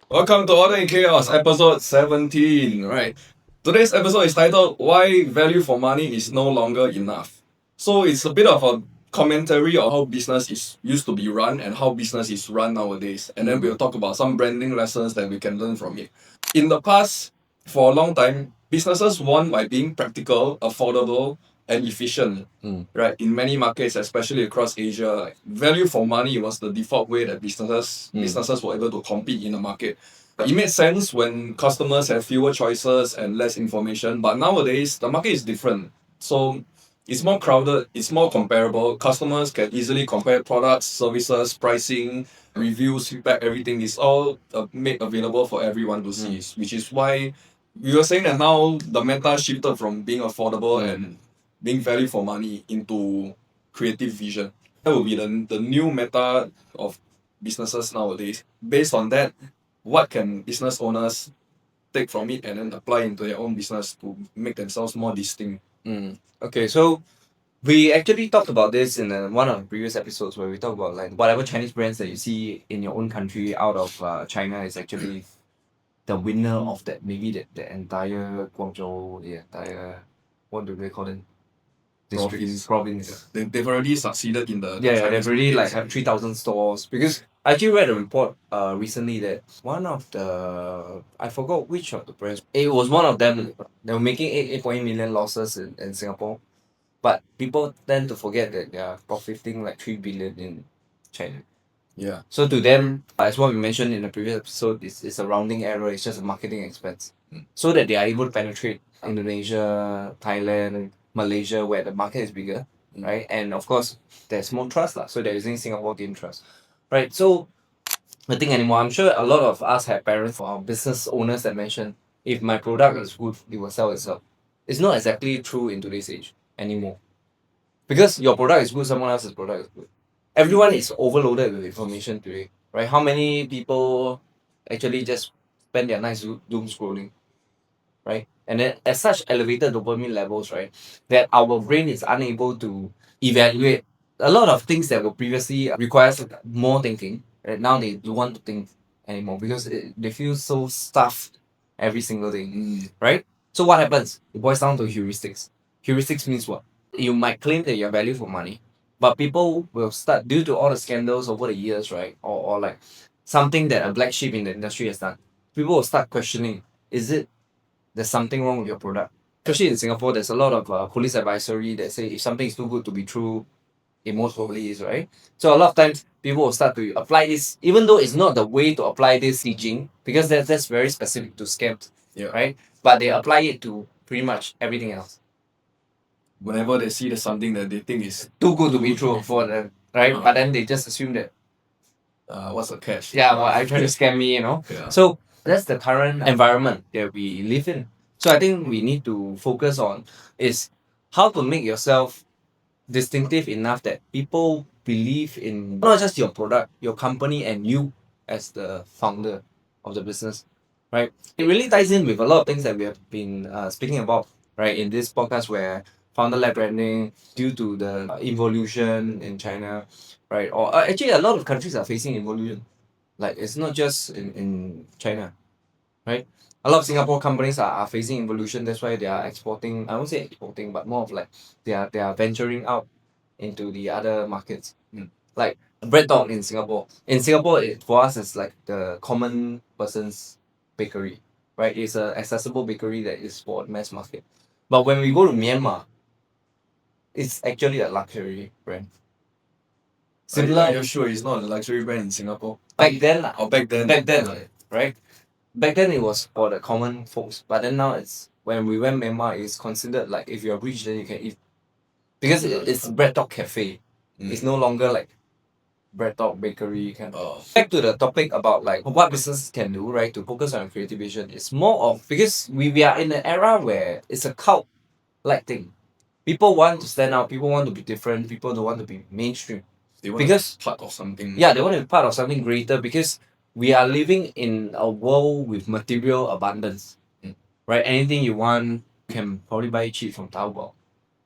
Welcome to Order in Chaos, episode 17. Right. Today's episode is titled Why Value for Money is No Longer Enough. So it's a bit of a commentary on how business is used to be run and how business is run nowadays. And then we'll talk about some branding lessons that we can learn from it. In the past, for a long time, businesses won by being practical, affordable, and efficient. Right. In many markets, especially across Asia, like value for money was the default way that businesses were able to compete in the market. It made sense when customers have fewer choices and less information, but nowadays the market is different. So it's more crowded, it's more comparable. Customers can easily compare products, services, pricing, reviews, feedback, everything is all made available for everyone to see, which is why we were saying that now the meta shifted from being affordable and being value for money into creative vision. That will be the new meta of businesses nowadays. Based on that, what can business owners take from it and then apply into their own business to make themselves more distinct? Okay, so we actually talked about this in one of the previous episodes where we talked about like whatever Chinese brands that you see in your own country out of China is actually the winner of that, maybe the entire Guangzhou, the entire, what do they call it? Province. They've already succeeded in the Yeah, Chinese they've already market. have 3,000 stores. Because I actually read a report recently that one of the, I forgot which of the brands, it was one of them. They were making 8.8 million losses in Singapore, but people tend to forget that they are profiting like 3 billion in China. Yeah. So to them, as what we mentioned in the previous episode, it's a rounding error. It's just a marketing expense, so that they are able to penetrate Indonesia, Thailand, Malaysia, where the market is bigger, right? And of course, there's more trust lah. So they're using Singapore gain trust, right? So I think anymore. I'm sure a lot of us have parents or business owners that mention, if my product is good, it will sell itself. It's not exactly true in today's age anymore, because your product is good, someone else's product is good. Everyone is overloaded with information today, right? How many people actually just spend their nights doom scrolling, right? And then at such elevated dopamine levels, right, that our brain is unable to evaluate a lot of things that were previously requires more thinking. Right now, they don't want to think anymore because they feel so stuffed every single day, right? So what happens? It boils down to heuristics. Heuristics means what? You might claim that you're value for money, but people will start, due to all the scandals over the years, right, or like something that a black sheep in the industry has done, people will start questioning, is it there's something wrong with your product? Especially in Singapore, there's a lot of police advisory that say if something is too good to be true, it most probably is, right? So a lot of times people will start to apply this, even though it's not the way to apply this teaching, because that's very specific to scams, right? But they apply it to pretty much everything else. Whenever they see there's something that they think is Too good to be true for them, right? But then they just assume that, what's the catch? yeah, well, are you trying to scam me, Yeah. So that's the current environment that we live in. So I think we need to focus on is how to make yourself distinctive enough that people believe in not just your product, your company, and you as the founder of the business, right? It really ties in with a lot of things that we have been speaking about, right, in this podcast where founder-led branding due to the involution in China, right? Or actually, a lot of countries are facing involution. Like it's not just in China, right? A lot of Singapore companies are facing involution. That's why they are exporting. I won't say exporting, but more of like they are venturing out into the other markets. Like Bread Dog in Singapore. In Singapore, for us, it's like the common person's bakery, right? It's an accessible bakery that is for mass market. But when we go to Myanmar, it's actually a luxury brand. Similar, you're sure it's not a luxury brand in Singapore? Back then, back then. right? Back then it was for the common folks, but then now it's when we went Myanmar, it's considered like if you're rich then you can eat, because it's Bread Dog Cafe. It's no longer like Bread Dog Bakery kind of. Back to the topic about like what business can do, right, to focus on creative vision. It's more of because we are in an era where it's a cult like thing. People want to stand out. People want to be different. People don't want to be mainstream. They want Because to be part of something. Yeah, they want to be part of something greater because we are living in a world with material abundance, right? Anything you want, you can probably buy it cheap from Taobao.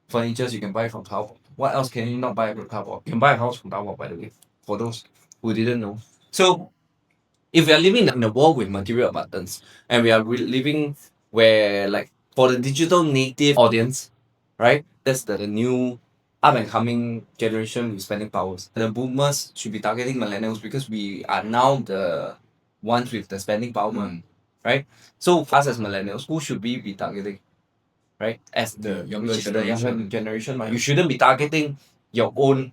Furnitures you can buy from Taobao. What else can you not buy from Taobao? You can buy a house from Taobao, by the way, for those who didn't know. So if we are living in a world with material abundance, and we are living where, like, for the digital native audience, right? That's the new up and coming generation with spending powers. The boomers should be targeting millennials because we are now the ones with the spending power, right? So us as millennials, who should we be targeting? Right? As The younger which is the generation. younger generation, right? You shouldn't be targeting your own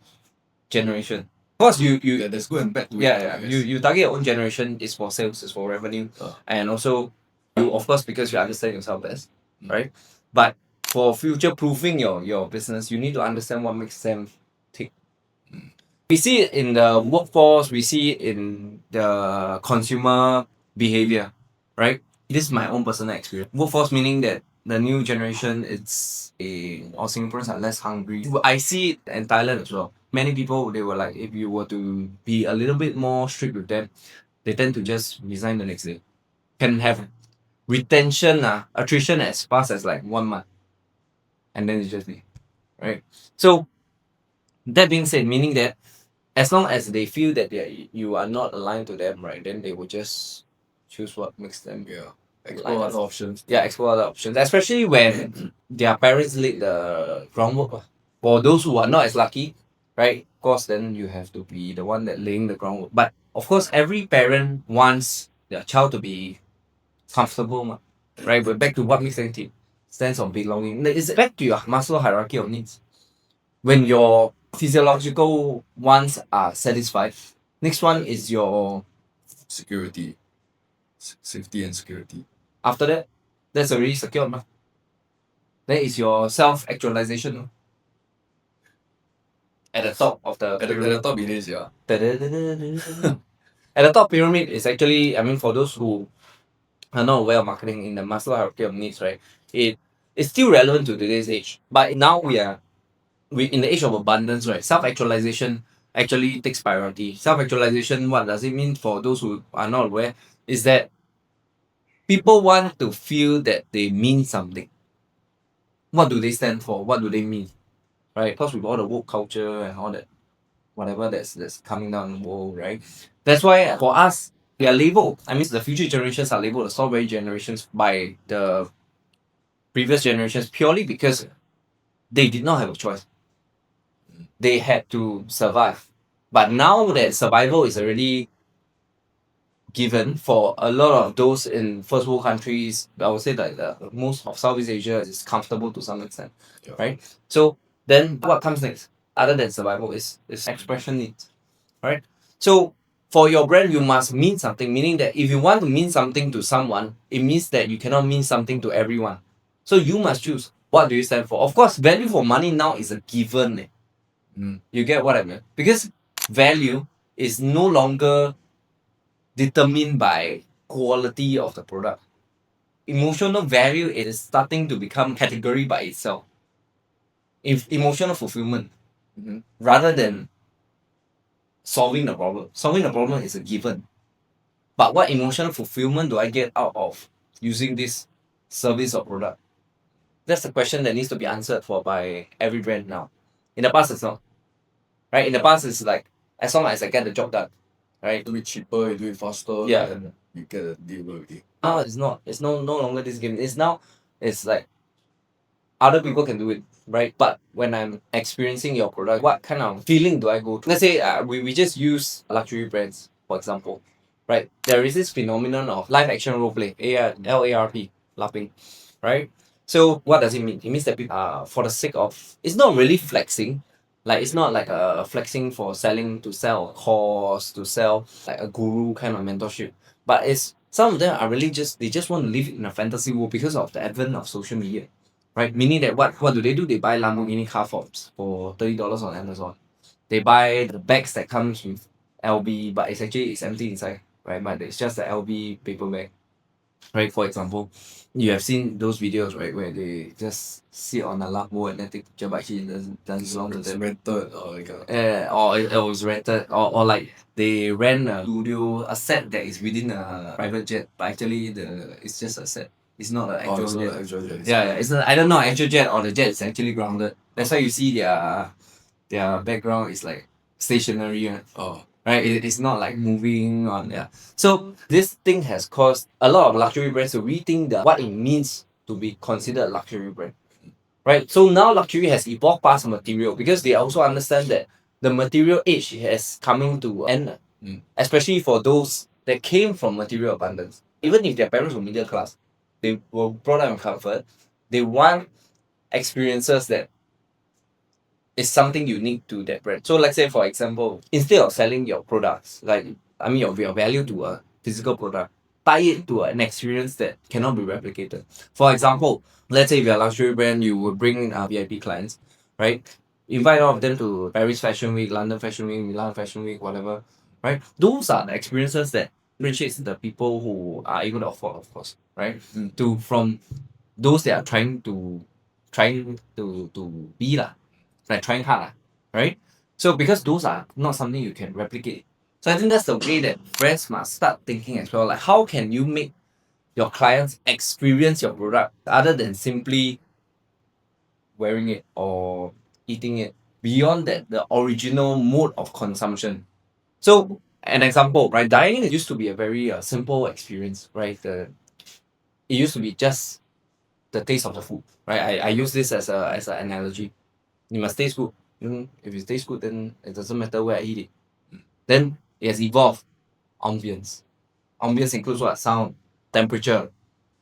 generation. Of course, you There's good and bad to it, yeah, I guess. you target your own generation is for sales, is for revenue, and also you, of course, because you understand yourself best, right? But for future proofing your business, you need to understand what makes them tick. We see it in the workforce, we see it in the consumer behavior, right? This is my own personal experience. Workforce meaning that the new generation, or Singaporeans are less hungry. I see it in Thailand as well. Many people, they were like, if you were to be a little bit more strict with them, they tend to just resign the next day. Can have attrition as fast as like 1 month, and then it's just leave, right? So that being said, meaning that as long as they feel that you are not aligned to them, right, then they will just choose what makes them Explore other options. explore other options, especially when their parents laid the groundwork. For those who are not as lucky, right, of course, then you have to be the one that laying the groundwork. But of course, every parent wants their child to be comfortable, right? But back to what makes them tick, sense of belonging. It's back to your Maslow hierarchy of needs. When your physiological wants are satisfied, next one is your Security. Safety and security. after that, that's already secured. Then is your self-actualization. At the top of the At the top it is, yeah. At the top pyramid is actually, I mean, for those who are not aware of marketing in the Maslow hierarchy of needs, right? It is still relevant to today's age. But now we in the age of abundance, right? Self-actualization actually takes priority. Self-actualization, what does it mean for those who are not aware? Is that people want to feel that they mean something. What do they stand for? What do they mean? Right? Because with all the woke culture and all that, whatever that's coming down the world, right? That's why for us, we are labeled. I mean, the future generations are labeled the strawberry generations by the previous generations purely because they did not have a choice. They had to survive. But now that survival is already given for a lot of those in first world countries, I would say that most of Southeast Asia is comfortable to some extent, right? So then what comes next, other than survival, is expression needs, right? So for your brand, you must mean something, meaning that if you want to mean something to someone, it means that you cannot mean something to everyone. So you must choose, what do you stand for? Of course, value for money now is a given. You get what I mean? Because value is no longer determined by quality of the product. Emotional value is starting to become category by itself. If emotional fulfillment, rather than solving the problem. Solving the problem is a given. But what emotional fulfillment do I get out of using this service or product? That's the question that needs to be answered for by every brand now. In the past, it's not. Right? In the past, it's like, as long as I get the job done, right? Do it cheaper, you do it faster, Yeah. and you get a deal already. Now it's not. It's no longer this game. It's like other people can do it, right? But when I'm experiencing your product, what kind of feeling do I go through? Let's say we just use luxury brands, for example, right? There is this phenomenon of live action role play, LARP, LARPing, right? So what does it mean? It means that people, for the sake of, it's not really flexing. Like, it's not like a flexing for selling, to sell a course, to sell like a guru kind of mentorship. But it's, some of them are really they just want to live in a fantasy world because of the advent of social media. Right? Meaning that what do? They buy Lamborghini car for $30 on Amazon. They buy the bags that comes with LB, but it's empty inside, right? But it's just the LB paper bag. Right? For example, you have seen those videos, right, where they just sit on a lap and then take picture, but actually doesn't belong to It's them. rented or like Or it was rented, or like they rent a studio, a set that is within a private jet, but actually it's just a set. It's not an actual jet. actual jet. Yeah, it's not, I don't know, actual jet or the jet is actually grounded. That's why you see their their background is like stationary. Oh. Right? It's not like moving on. Yeah. So this thing has caused a lot of luxury brands to rethink what it means to be considered a luxury brand. Right? So now luxury has evolved past material because they also understand that the material age has coming to end. Especially for those that came from material abundance. Even if their parents were middle class, they were brought up in comfort. They want experiences that is something unique to that brand. So let's say for example, instead of selling your products, like your value to a physical product, tie it to an experience that cannot be replicated. For example, let's say if you're a luxury brand, you would bring in VIP clients, right? Invite all of them to Paris Fashion Week, London Fashion Week, Milan Fashion Week, whatever, right? Those are the experiences that differentiates the people who are able to afford, of course, right? To from those that are trying to be lah, like trying hard lah, right? So because those are not something you can replicate. So I think that's the way that brands must start thinking as well. Like how can you make your clients experience your product other than simply wearing it or eating it beyond that the original mode of consumption. So an example, right? Dining used to be a very simple experience, right? It used to be just the taste of the food, right? I use this as an analogy. You must taste good. If it tastes good, then it doesn't matter where I eat it. Then it has evolved. Ambience. Ambience includes what? Sound, temperature,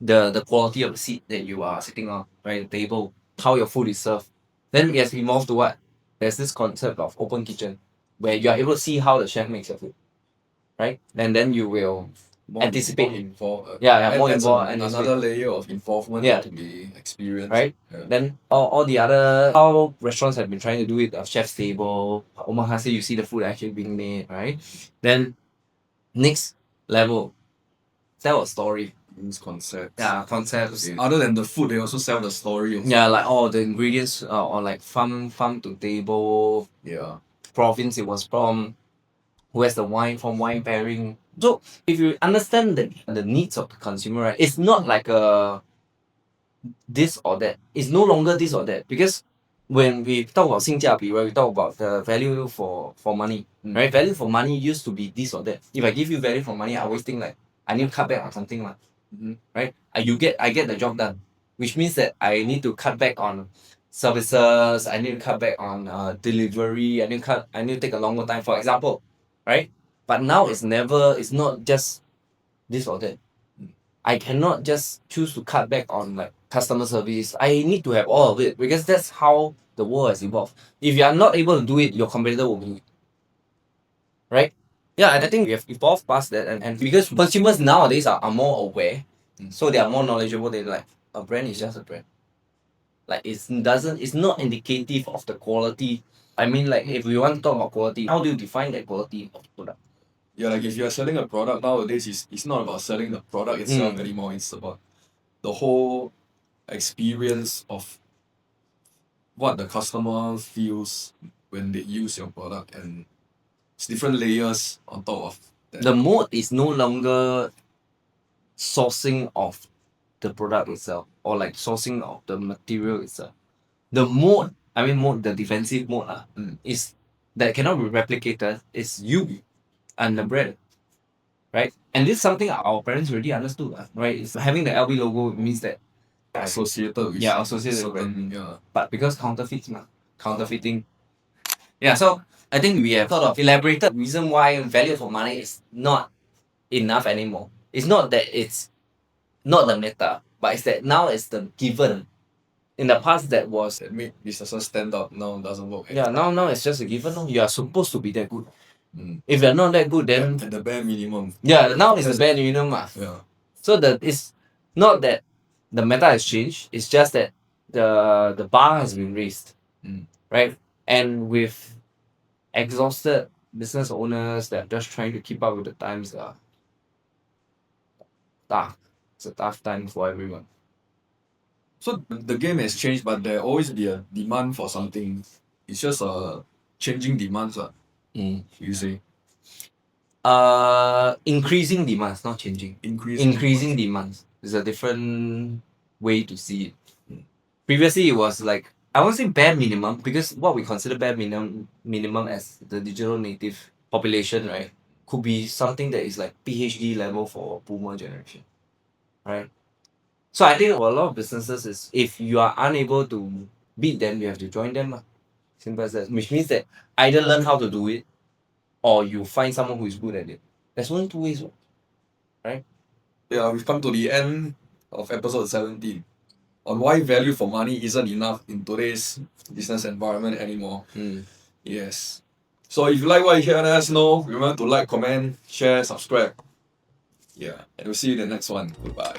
the quality of the seat that you are sitting on, right? The table, how your food is served. Then it has evolved to what? There's this concept of open kitchen where you are able to see how the chef makes your food, right? And then you will anticipate. More involved. More involved. And another layer of involvement to be experienced. Right? Yeah. Then all the other how restaurants have been trying to do it, chef's table, omakase, you see the food actually being made, right? Then next level, tell a story. These concepts. Yeah, concepts. Other than the food, they also sell the story. Also. Yeah, like all the ingredients, or like farm to table. Yeah. Province it was from. Who has the wine from wine pairing. So if you understand the needs of the consumer, right, it's not like a this or that. It's no longer this or that because when we talk about 性价比, right, we talk about the value for money, right? Value for money used to be this or that. If I give you value for money, I always think like I need to cut back on something, right? I get the job done, which means that I need to cut back on services. I need to cut back on delivery. I need to take a longer time, for example, right? But now it's not just this or that. I cannot just choose to cut back on like customer service. I need to have all of it because that's how the world has evolved. If you are not able to do it, your competitor will do it. Right? Yeah, and I think we have evolved past that, and because consumers nowadays are more aware, so they are more knowledgeable. They like a brand is just a brand. Like it's not indicative of the quality. I mean, like if we want to talk about quality, how do you define that quality of the product? Yeah, like if you're selling a product nowadays, it's not about selling the product itself anymore. It's about the whole experience of what the customer feels when they use your product, and it's different layers on top of that. The mode is no longer sourcing of the product itself or like sourcing of the material itself. The mode, the defensive mode is that cannot be replicated is you and the brand, right? And this is something our parents already understood, right? It's having the LB logo means that associated with associated with certain, brand. But because counterfeiting. Yeah, so I think we have sort of elaborated the reason why value for money is not enough anymore. It's not that it's not the meta, but it's that now it's the given. In the past, that was that made businesses stand out. Now it doesn't work. Yeah, now it's just a given. You are supposed to be that good. If you're not that good, then at the bare minimum. Yeah, now it's the bare minimum. Yeah. So it's not that the meta has changed. It's just that the bar has been raised, right? And with exhausted business owners that are just trying to keep up with the times, tough. It's a tough time for everyone. So the game has changed, but there always be a demand for something. It's just a changing demands, you say. Increasing demands, not changing. Increasing demands is a different way to see it. Previously, it was like I won't say bare minimum, because what we consider bare minimum as the digital native population, right, could be something that is like PhD level for boomer generation, right? So I think for a lot of businesses is, if you are unable to beat them, you have to join them. Simple as that. Which means that either learn how to do it, or you find someone who is good at it. There's only two ways, right? Yeah, we've come to the end of episode 17 on why value for money isn't enough in today's business environment anymore. Yes. So if you like what you hear, let us know. Remember to like, comment, share, subscribe. Yeah, and we'll see you in the next one. Goodbye.